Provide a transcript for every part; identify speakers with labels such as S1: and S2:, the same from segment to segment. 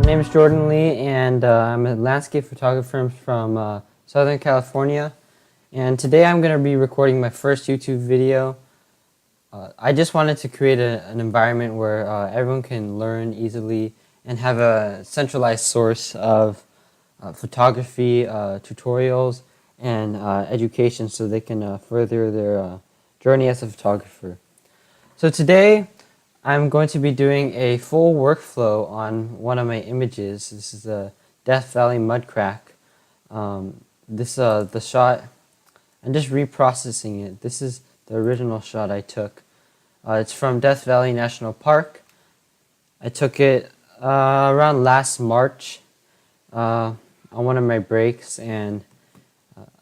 S1: name is Jordan Lee, and I'm a landscape photographer from Southern California. And today I'm going to be recording my first YouTube video. I just wanted to create an environment where everyone can learn easily and have a centralized source of photography, tutorials, and education so they can further their journey as a photographer. So today I'm going to be doing a full workflow on one of my images. This is the Death Valley mud crack. The shot, I'm just reprocessing it. This is the original shot I took. It's from Death Valley National Park. I took it around last March on one of my breaks, and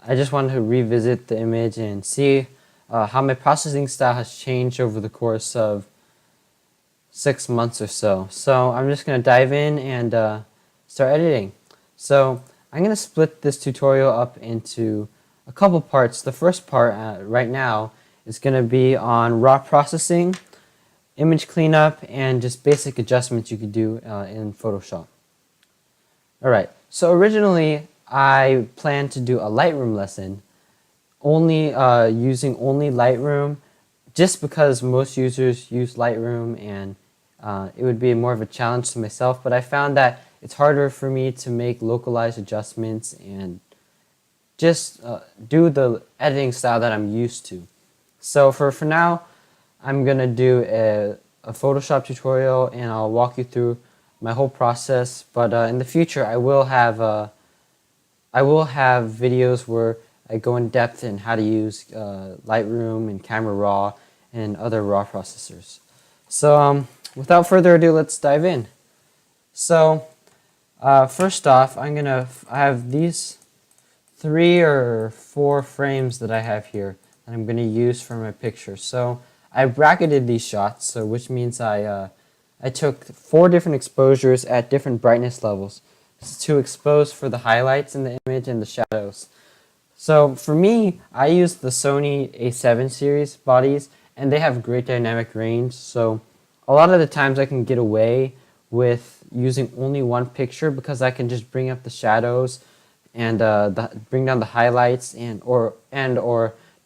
S1: I just wanted to revisit the image and see how my processing style has changed over the course of 6 months or so. So I'm just going to dive in and start editing. So I'm going to split this tutorial up into a couple parts. The first part right now is going to be on raw processing, image cleanup, and just basic adjustments you could do in Photoshop. Alright, so originally I planned to do a Lightroom lesson using only Lightroom, just because most users use Lightroom and it would be more of a challenge to myself, but I found that it's harder for me to make localized adjustments and just do the editing style that I'm used to. So for now, I'm going to do a Photoshop tutorial and I'll walk you through my whole process, but in the future I will have videos where I go in depth in how to use Lightroom and Camera Raw and other raw processors. So without further ado, let's dive in. So first off, I have these 3 or 4 frames that I have here that I'm going to use for my picture. So I bracketed these shots, so which means I took 4 different exposures at different brightness levels to expose for the highlights in the image and the shadows. So for me, I use the Sony A7 series bodies, and they have great dynamic range. So a lot of the times I can get away with using only one picture because I can just bring up the shadows and bring down the highlights and or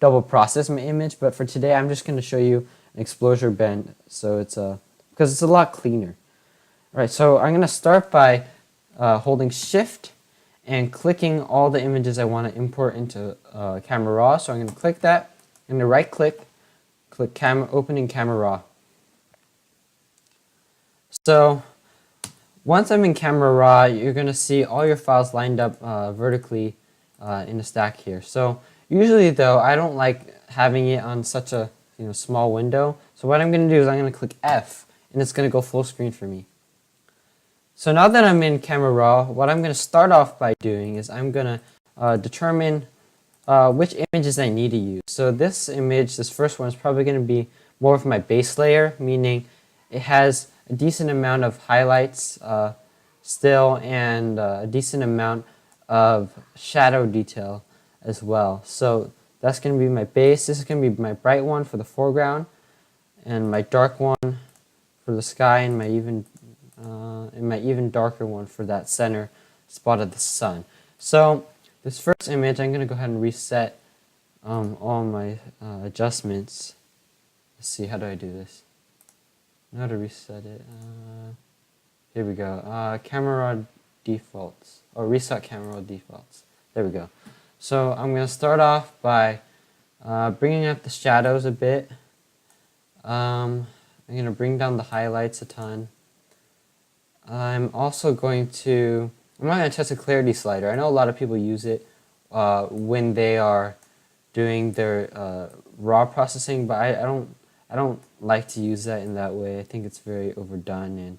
S1: double process my image. But for today, I'm just going to show you an exposure bend, so it's because it's a lot cleaner. All right, so I'm going to start by holding Shift and clicking all the images I want to import into Camera Raw. So I'm going to click that. I'm going to right click, opening Camera Raw. So once I'm in Camera Raw, you're going to see all your files lined up vertically in a stack here. So usually though, I don't like having it on such a small window. So what I'm going to do is I'm going to click F, and it's going to go full screen for me. So now that I'm in Camera Raw, what I'm going to start off by doing is I'm going to determine which images I need to use. So this image, this first one, is probably going to be more of my base layer, meaning it has a decent amount of highlights still and a decent amount of shadow detail as well. So that's going to be my base. This is going to be my bright one for the foreground, and my dark one for the sky, and my even darker one for that center spot of the sun. So this first image, I'm going to go ahead and reset all my adjustments. Let's see, how do I do this? I know how to reset it. Here we go. Camera Raw defaults, or reset Camera Raw defaults. There we go. So I'm going to start off by bringing up the shadows a bit. I'm going to bring down the highlights a ton. I'm not going to test a clarity slider. I know a lot of people use it when they are doing their raw processing, but I don't like to use that in that way. I think it's very overdone,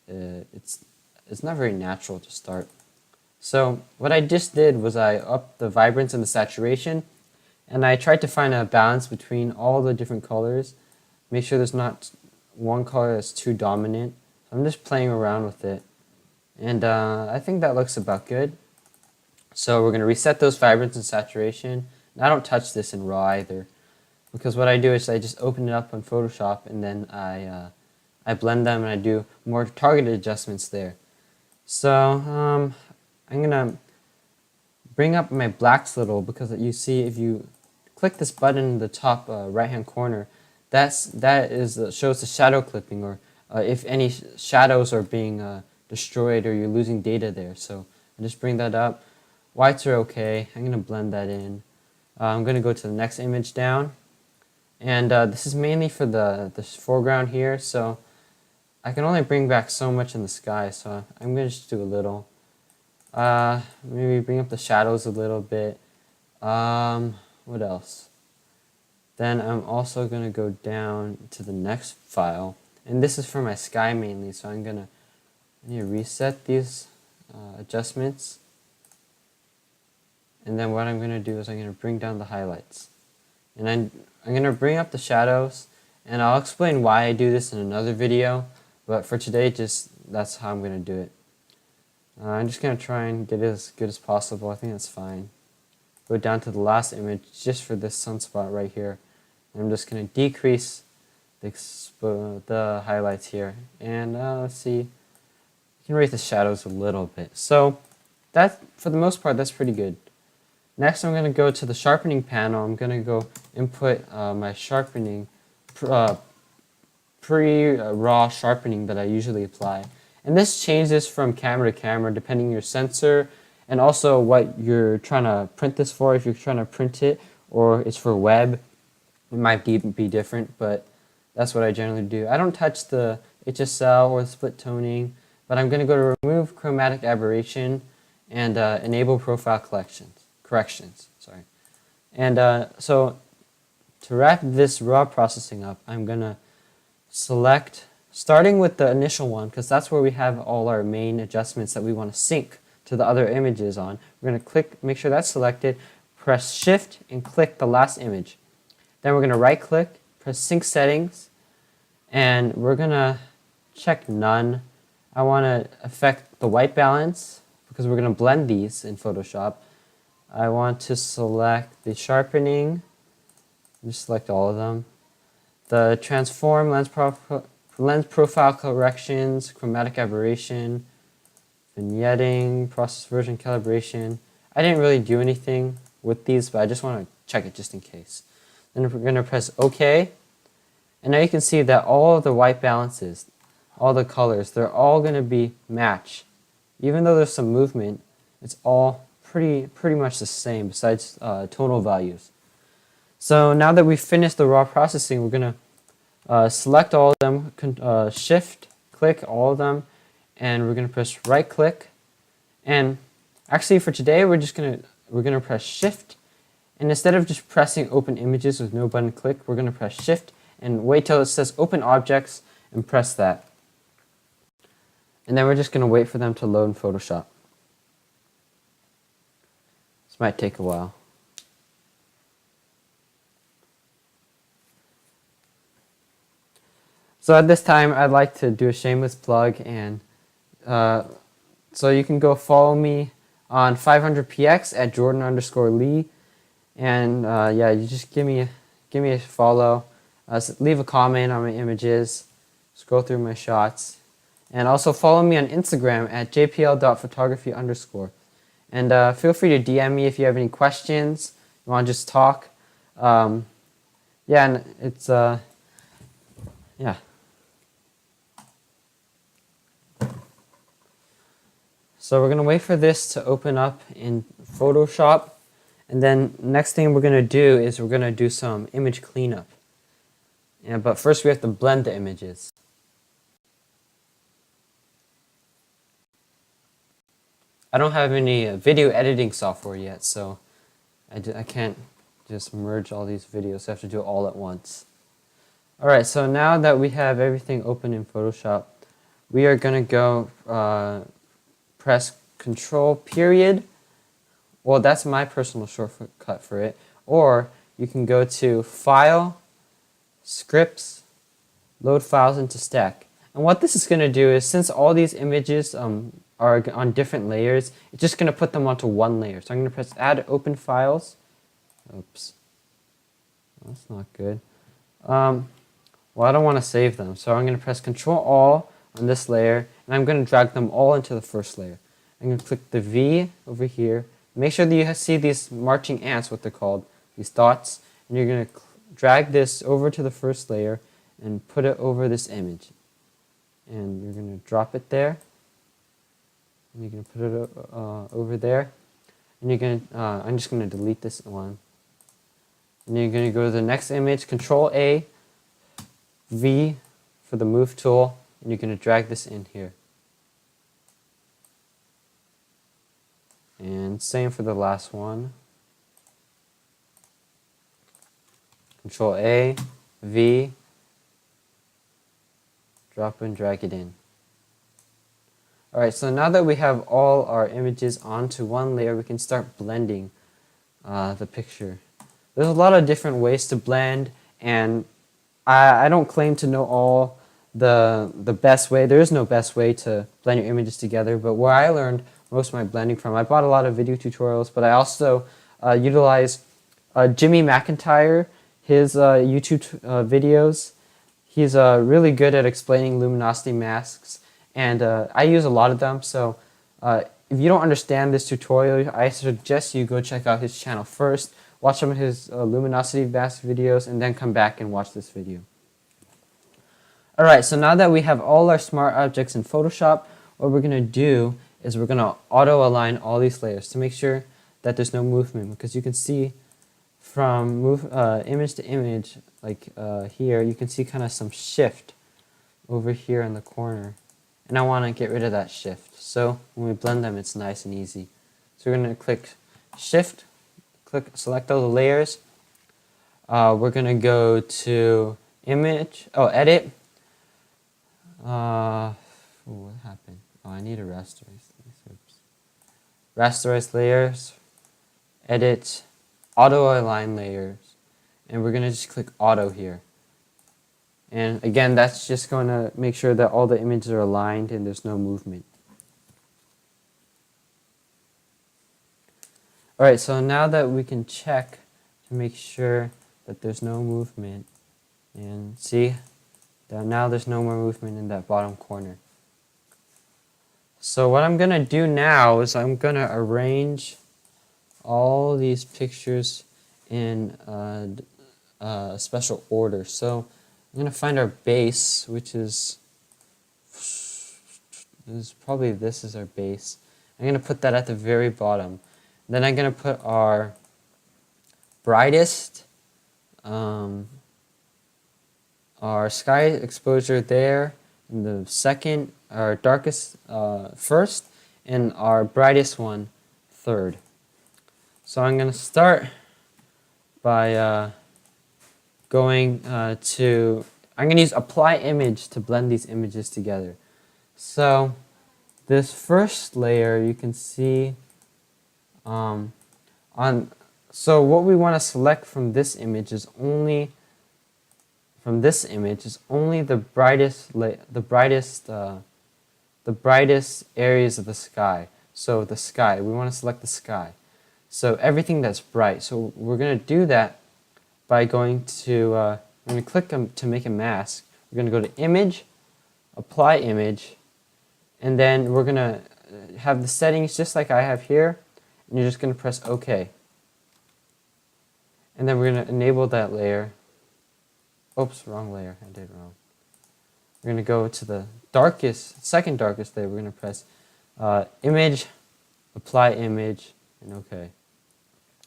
S1: and it's not very natural to start. So what I just did was I upped the vibrance and the saturation, and I tried to find a balance between all the different colors. Make sure there's not one color that's too dominant. I'm just playing around with it, and I think that looks about good. So we're going to reset those vibrance and saturation. And I don't touch this in RAW either, because what I do is I just open it up on Photoshop, and then I blend them and I do more targeted adjustments there. So I'm gonna bring up my black sliddle because you see if you click this button in the top right hand corner, that shows the shadow clipping, or if any shadows are being destroyed or you're losing data there. So I just bring that up. Whites are okay. I'm gonna blend that in. I'm gonna go to the next image down, and this is mainly for the foreground here. So I can only bring back so much in the sky, so I'm gonna just do a little. Maybe bring up the shadows a little bit. What else? Then I'm also gonna go down to the next file, and this is for my sky mainly. So I need to reset these adjustments, and then what I'm gonna do is I'm gonna bring down the highlights, and I'm gonna bring up the shadows, and I'll explain why I do this in another video. But for today, that's how I'm gonna do it. I'm just going to try and get it as good as possible. I think that's fine. Go down to the last image just for this sunspot right here. And I'm just going to decrease the highlights here. And let's see. You can raise the shadows a little bit. So that, for the most part, that's pretty good. Next, I'm going to go to the sharpening panel. I'm going to go input my sharpening, pre-raw sharpening that I usually apply. And this changes from camera to camera depending on your sensor and also what you're trying to print this for. If you're trying to print it or it's for web, it might be different, but that's what I generally do. I don't touch the HSL or the split toning, but I'm going to go to remove chromatic aberration and enable profile corrections. Sorry. And so to wrap this raw processing up, I'm going to select, starting with the initial one, because that's where we have all our main adjustments that we want to sync to the other images on. We're going to click, make sure that's selected, press Shift and click the last image. Then we're going to right click, press Sync Settings, and we're going to check None. I want to affect the white balance because we're going to blend these in Photoshop. I want to select the sharpening, just select all of them. The transform, lens profile corrections, chromatic aberration, vignetting, process version calibration. I didn't really do anything with these, but I just want to check it just in case. Then we're going to press OK. And now you can see that all of the white balances, all the colors, they're all going to be match. Even though there's some movement, it's all pretty much the same besides tonal values. So now that we've finished the raw processing, we're going to select all of them, Shift, click all of them, and we're going to press right click. And actually for today, we're going to press Shift, and instead of just pressing open images with no button click, we're going to press Shift and wait till it says open objects and press that. And then we're just going to wait for them to load in Photoshop. This might take a while. So at this time, I'd like to do a shameless plug, and so you can go follow me on 500px at Jordan_Lee, and yeah, you just give me a follow, leave a comment on my images, scroll through my shots, and also follow me on Instagram at jpl.photography_, and feel free to DM me if you have any questions, you want to just talk. Yeah, and it's yeah. So we're going to wait for this to open up in Photoshop, and then next thing we're going to do is we're going to do some image cleanup. Yeah, but first we have to blend the images. I don't have any video editing software yet, so I can't just merge all these videos. I have to do it all at once. Alright, so now that we have everything open in Photoshop, we are going to go press Control period. Well, that's my personal shortcut for it. Or you can go to File, Scripts, Load Files into Stack. And what this is going to do is, since all these images are on different layers, it's just going to put them onto one layer. So I'm going to press Add Open Files. Oops. That's not good. Well, I don't want to save them, so I'm going to press Control All on this layer, and I'm going to drag them all into the first layer. I'm going to click the V over here. Make sure that you see these marching ants, what they're called, these dots, and you're going to drag this over to the first layer and put it over this image. And you're going to drop it there, and you're going to put it over there, and you're going to, I'm just going to delete this one. And you're going to go to the next image, Control A, V for the move tool, and you're going to drag this in here. And same for the last one. Control A, V, drop and drag it in. Alright, so now that we have all our images onto one layer, we can start blending the picture. There's a lot of different ways to blend, and I don't claim to know all the best way. There is no best way to blend your images together, but where I learned most of my blending from, I bought a lot of video tutorials, but I also utilize Jimmy McIntyre, his YouTube videos. He's really good at explaining luminosity masks, and I use a lot of them, so if you don't understand this tutorial, I suggest you go check out his channel first, watch some of his luminosity mask videos, and then come back and watch this video. Alright, so now that we have all our smart objects in Photoshop, what we're going to do is we're going to auto-align all these layers to make sure that there's no movement, because you can see from image to image, like here, you can see kind of some shift over here in the corner. And I want to get rid of that shift. So when we blend them, it's nice and easy. So we're going to click Shift, select all the layers. We're going to go to Image, Edit. What happened? Oh, I need to rasterize these. Oops. Rasterize layers, Edit, Auto Align layers. And we're going to just click Auto here. And again, that's just going to make sure that all the images are aligned and there's no movement. Alright, so now that we can check to make sure that there's no movement, and see that now there's no more movement in that bottom corner. So what I'm going to do now is I'm going to arrange all these pictures in a special order. So I'm going to find our base, which is probably this is our base. I'm going to put that at the very bottom. Then I'm going to put our brightest, our sky exposure there in the second, our darkest first, and our brightest one third. So I'm going to start by I'm going to use Apply Image to blend these images together. So this first layer, you can see so what we want to select from this image is only the brightest areas of the sky. So the sky, we want to select the sky. So everything that's bright. So we're going to do that by going to, I'm going to click to make a mask. We're going to go to Image, Apply Image, and then we're going to have the settings just like I have here, and you're just going to press OK. And then we're going to enable that layer. Oops, wrong layer. I did it wrong. We're going to go to the second darkest layer. We're going to press Image, Apply Image, and OK.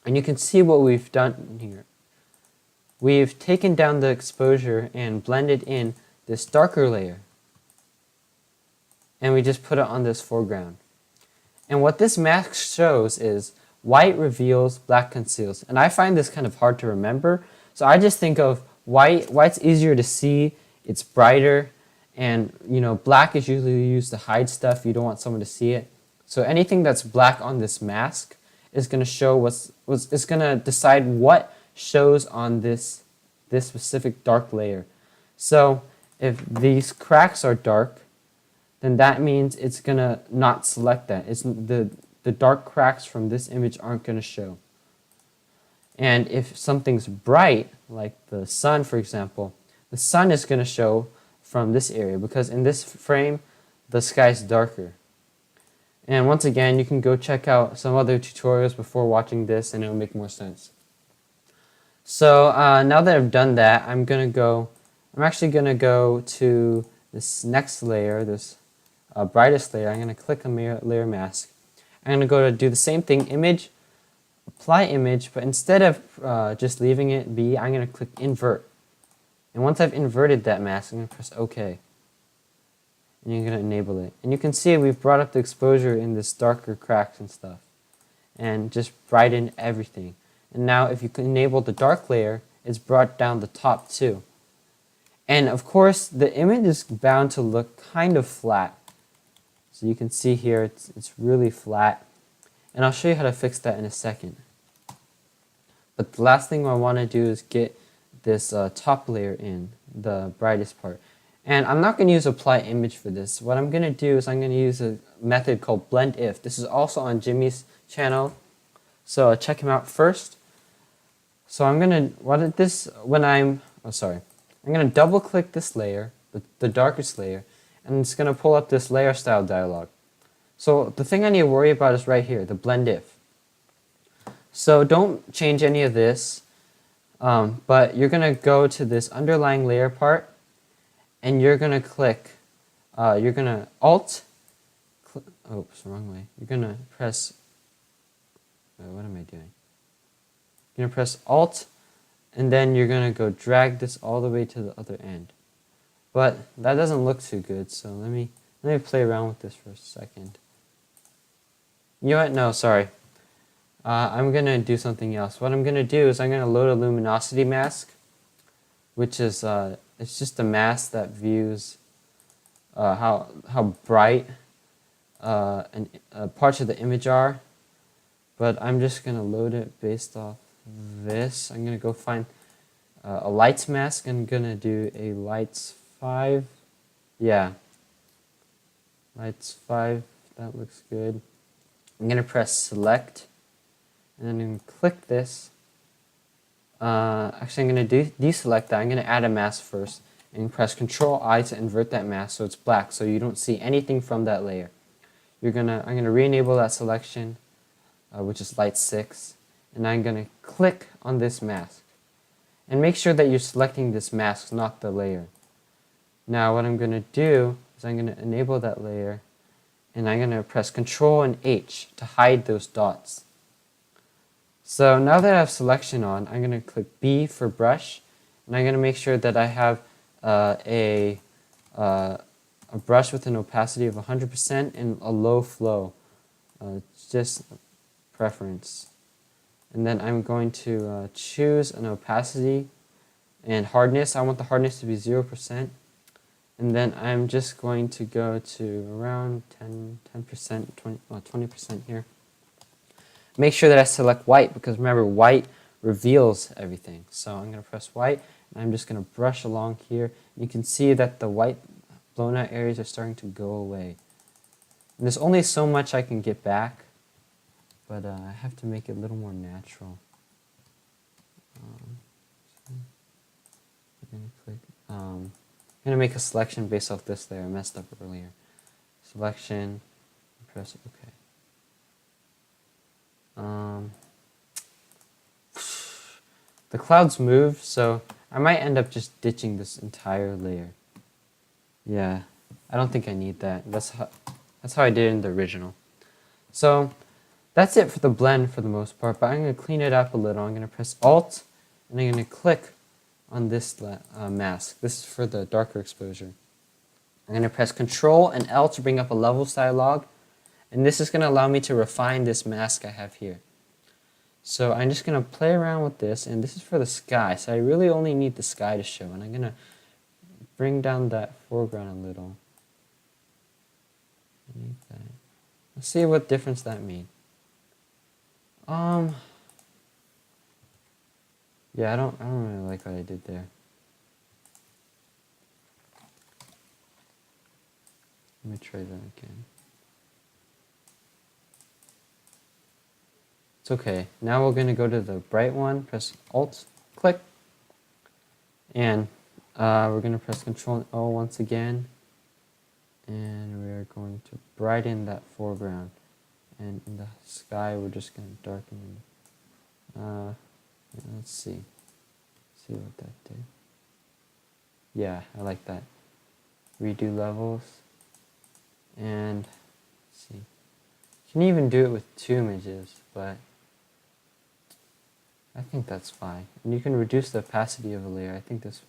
S1: And you can see what we've done here. We've taken down the exposure and blended in this darker layer. And we just put it on this foreground. And what this mask shows is white reveals, black conceals. And I find this kind of hard to remember. So I just think of white. White's easier to see. It's brighter. And black is usually used to hide stuff. You don't want someone to see it. So anything that's black on this mask is going to show it's going to decide what shows on this specific dark layer. So if these cracks are dark, then that means it's going to not select that. It's the dark cracks from this image aren't going to show. And if something's bright, like the sun, for example, the sun is going to show from this area because in this frame the sky is darker. And once again, you can go check out some other tutorials before watching this and it'll make more sense. So now that I've done that, I'm actually going to go to this next layer, this brightest layer. I'm going to click on layer mask. I'm going to go to do the same thing, image, apply image, but instead of just leaving it be, I'm going to click invert. And once I've inverted that mask, I'm going to press OK. And you're going to enable it. And you can see we've brought up the exposure in this darker cracks and stuff. And just brighten everything. And now if you can enable the dark layer, it's brought down the top too. And of course, the image is bound to look kind of flat. So you can see here, it's really flat. And I'll show you how to fix that in a second. But the last thing I want to do is get this top layer in, the brightest part. And I'm not going to use apply image for this. What I'm going to do is I'm going to use a method called blend if. This is also on Jimmy's channel. So check him out first. So I'm going to double click this layer, the darkest layer, and it's going to pull up this layer style dialog. So the thing I need to worry about is right here, the blend if. So don't change any of this, but you're going to go to this underlying layer part, and you're going to click, you're going to oops, wrong way. You're going to press, what am I doing? You're going to press Alt, and then you're going to go drag this all the way to the other end. But that doesn't look too good, so let me play around with this for a second. You know what? No, sorry. I'm going to do something else. What I'm going to do is I'm going to load a luminosity mask, which is it's just a mask that views how bright parts of the image are. But I'm just going to load it based off this. I'm going to go find a lights mask. I'm going to do a lights 5. Yeah. Lights 5. That looks good. I'm going to press select. And then I'm going to click this. Actually, I'm going to deselect that. I'm going to add a mask first. And press Control I to invert that mask so it's black. So you don't see anything from that layer. I'm going to re-enable that selection, which is light 6. And I'm going to click on this mask. And make sure that you're selecting this mask, not the layer. Now what I'm going to do is I'm going to enable that layer. And I'm going to press Control and H to hide those dots. So now that I have selection on, I'm going to click B for brush. And I'm going to make sure that I have a brush with an opacity of 100% and a low flow. Just preference. And then I'm going to choose an opacity and hardness. I want the hardness to be 0%. And then I'm just going to go to around 10%, 20% here. Make sure that I select white because remember, white reveals everything. So I'm going to press white and I'm just going to brush along here. You can see that the white blown out areas are starting to go away. And there's only so much I can get back. But I have to make it a little more natural. I'm going to make a selection based off this layer. I messed up earlier. Selection, press OK. The clouds move, so I might end up just ditching this entire layer. Yeah, I don't think I need that. That's how I did it in the original. So that's it for the blend for the most part, but I'm going to clean it up a little. I'm going to press Alt, and I'm going to click on this mask. This is for the darker exposure. I'm going to press Control and L to bring up a levels dialog, and this is going to allow me to refine this mask I have here. So I'm just going to play around with this, and this is for the sky, so I really only need the sky to show, and I'm going to bring down that foreground a little. Let's see what difference that made. Yeah, I don't really like what I did there. Let me try that again. It's okay. Now we're going to go to the bright one, press Alt, click, and We're going to press Control O once again, and we're going to brighten that foreground. And in the sky, we're just going to darken it. Let's see. See what that did. Yeah, I like that. Redo levels. And let's see. You can even do it with 2 images, but I think that's fine. And you can reduce the opacity of a layer. I think this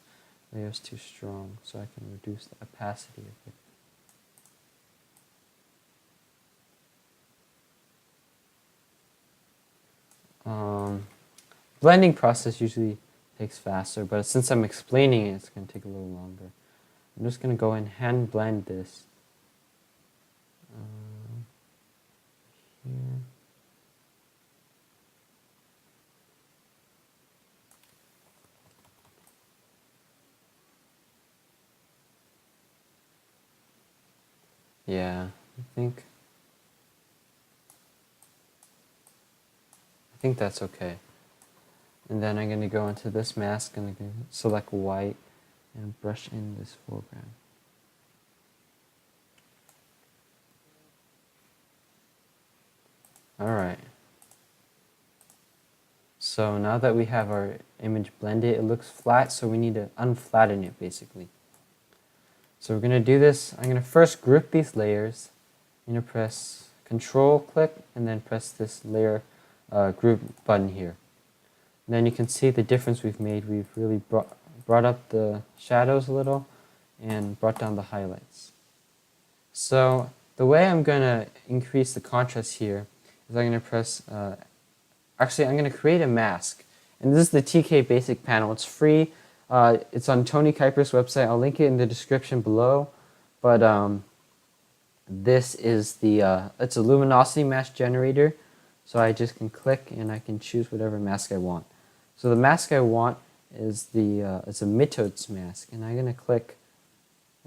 S1: layer is too strong, so I can reduce the opacity of it. Blending process usually takes faster, but since I'm explaining it, it's going to take a little longer. I'm just going to go and hand blend this. Here. Yeah, I think that's okay. And then I'm going to go into this mask and I'm going to select white and brush in this foreground. Alright. So now that we have our image blended, it looks flat, so we need to unflatten it basically. So we're going to do this. I'm going to first group these layers. I'm going to press Control click and then press this layer group button here. And then you can see the difference we've made. We've really brought up the shadows a little and brought down the highlights. So the way I'm going to increase the contrast here is I'm going to press, actually I'm going to create a mask. And this is the TK Basic panel. It's free. It's on Tony Kuiper's website. I'll link it in the description below. But this is the, it's a luminosity mask generator. So I just can click and I can choose whatever mask I want. So the mask I want is it's a mitotes mask. And I'm going to click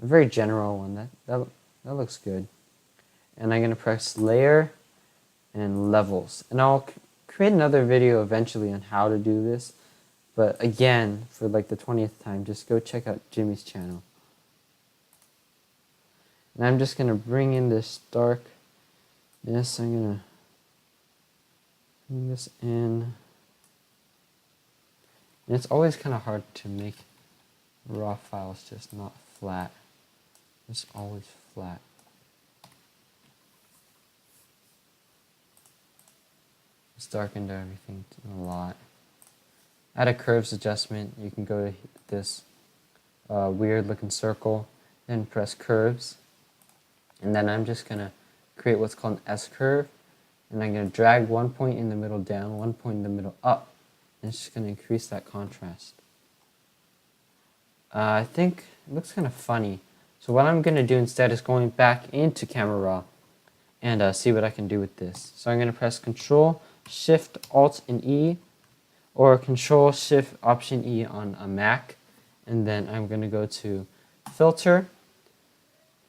S1: a very general one. That looks good. And I'm going to press layer and levels. And I'll create another video eventually on how to do this. But again, for like the 20th time, just go check out Jimmy's channel. And I'm just going to bring in this darkness. I'm going to bring this in. And it's always kind of hard to make raw files just not flat. It's always flat. It's darkened everything a lot. Add a curves adjustment. You can go to this weird looking circle, then press curves. And then I'm just going to create what's called an S-curve. And I'm going to drag one point in the middle down, one point in the middle up. And it's just going to increase that contrast. I think it looks kind of funny. So what I'm going to do instead is going back into Camera Raw and see what I can do with this. So I'm going to press Control, Shift, Alt, and E, or Control, Shift, Option E on a Mac. And then I'm going to go to Filter,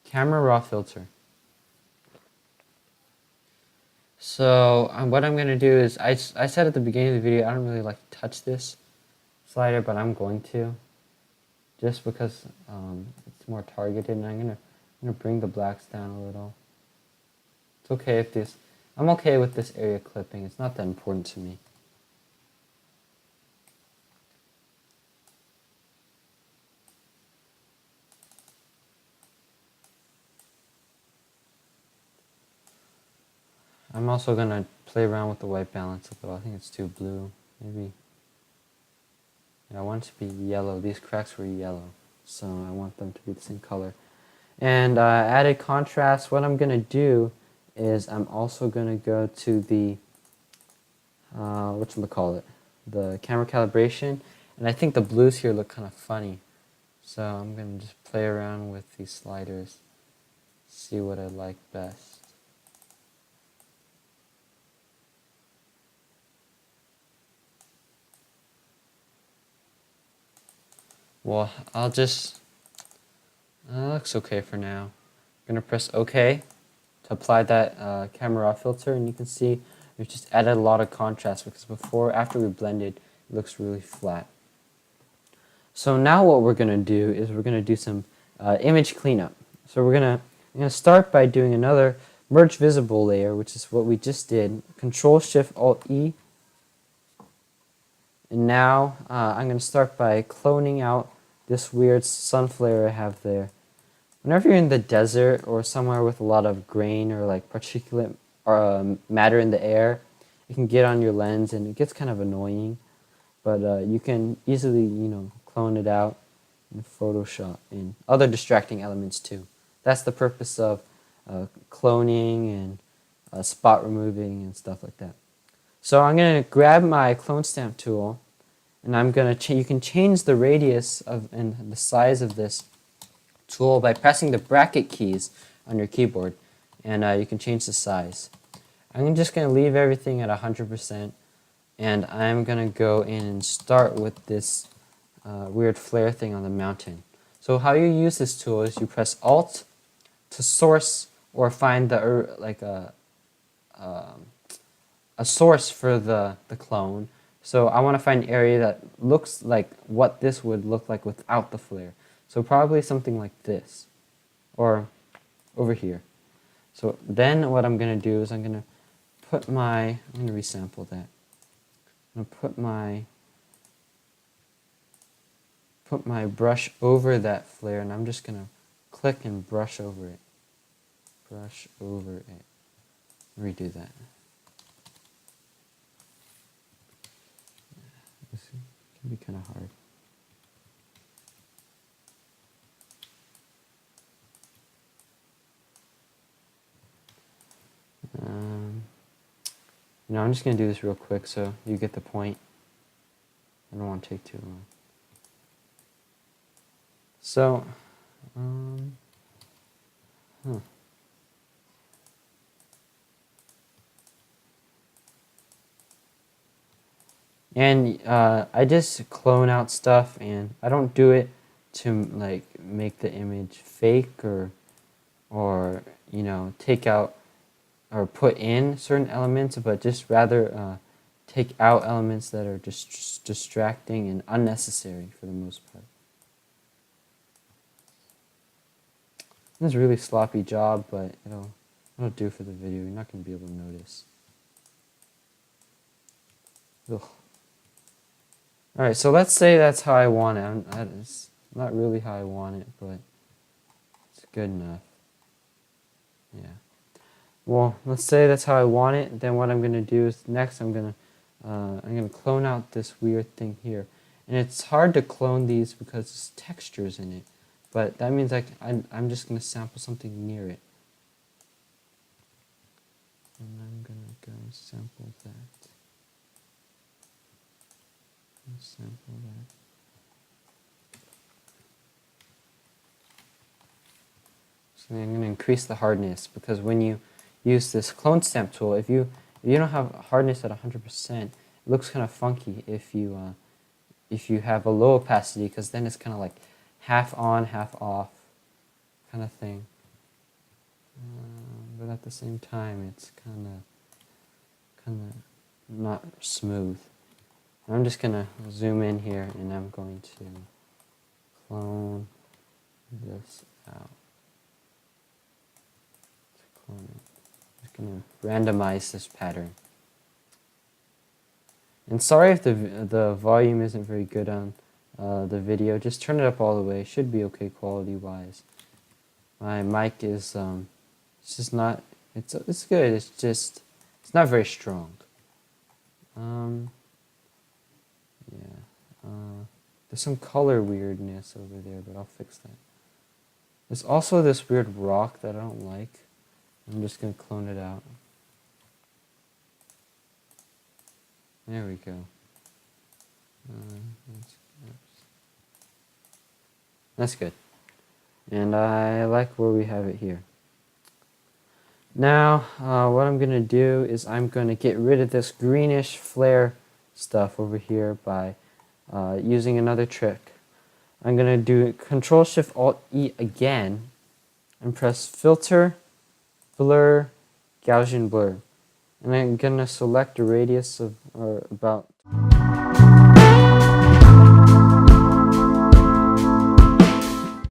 S1: Camera Raw Filter. So what I'm going to do is, I said at the beginning of the video, I don't really like to touch this slider, but I'm going to. Just because it's more targeted, and I'm gonna bring the blacks down a little. It's okay if this, I'm okay with this area clipping. It's not that important to me. I'm also gonna play around with the white balance a little. I think it's too blue. Maybe. Yeah, I want it to be yellow. These cracks were yellow, so I want them to be the same color. And added contrast, what I'm going to do is I'm also going to go to the, whatchamacallit, the camera calibration. And I think the blues here look kind of funny. So I'm going to just play around with these sliders, see what I like best. Well, I'll just, that looks okay for now. I'm going to press OK to apply that camera raw filter, and you can see we've just added a lot of contrast because after we blended, it looks really flat. So now what we're going to do is we're going to do some image cleanup. So I'm going to start by doing another merge visible layer, which is what we just did. Control Shift Alt E. And now I'm going to start by cloning out this weird sun flare I have there. Whenever you're in the desert or somewhere with a lot of grain or like particulate or matter in the air, it can get on your lens and it gets kind of annoying. But you can easily, clone it out in Photoshop and other distracting elements too. That's the purpose of cloning and spot removing and stuff like that. So I'm going to grab my clone stamp tool, and I'm going to you can change the radius of and the size of this tool by pressing the bracket keys on your keyboard, and you can change the size. I'm just going to leave everything at 100%, and I'm going to go in and start with this weird flare thing on the mountain. So how you use this tool is you press Alt to source or find the a source for the clone. So I want to find an area that looks like what this would look like without the flare. So probably something like this, or over here. So then what I'm going to do is I'm going to resample that. I'm going to put my brush over that flare, and I'm just going to click and brush over it. Brush over it. Redo that. This can be kind of hard. I'm just going to do this real quick so you get the point. I don't want to take too long. So, And I just clone out stuff, and I don't do it to like make the image fake or take out or put in certain elements, but just rather take out elements that are just distracting and unnecessary for the most part. This is a really sloppy job, but it'll do for the video. You're not going to be able to notice. Ugh. Alright, so let's say that's how I want it. It's not really how I want it, but it's good enough. Yeah. Well, let's say that's how I want it. Then what I'm going to do is next I'm going to clone out this weird thing here. And it's hard to clone these because there's textures in it. But that means I'm just going to sample something near it. And I'm going to go sample that. Sample that. So I'm going to increase the hardness, because when you use this clone stamp tool, if you don't have hardness at 100%, it looks kind of funky if you have a low opacity, because then it's kind of like half on, half off kind of thing. But at the same time, it's kind of not smooth. I'm just going to zoom in here, and I'm going to clone this out. I'm just going to randomize this pattern. And sorry if the volume isn't very good on the video. Just turn it up all the way. It should be okay quality-wise. My mic is it's just not. It's good. It's not very strong. There's some color weirdness over there, but I'll fix that. There's also this weird rock that I don't like. I'm just going to clone it out. There we go. That's good. And I like where we have it here. Now, what I'm going to do is I'm going to get rid of this greenish flare stuff over here by using another trick. I'm going to do Control Shift Alt E again and press Filter, Blur, Gaussian Blur. And I'm going to select a radius of about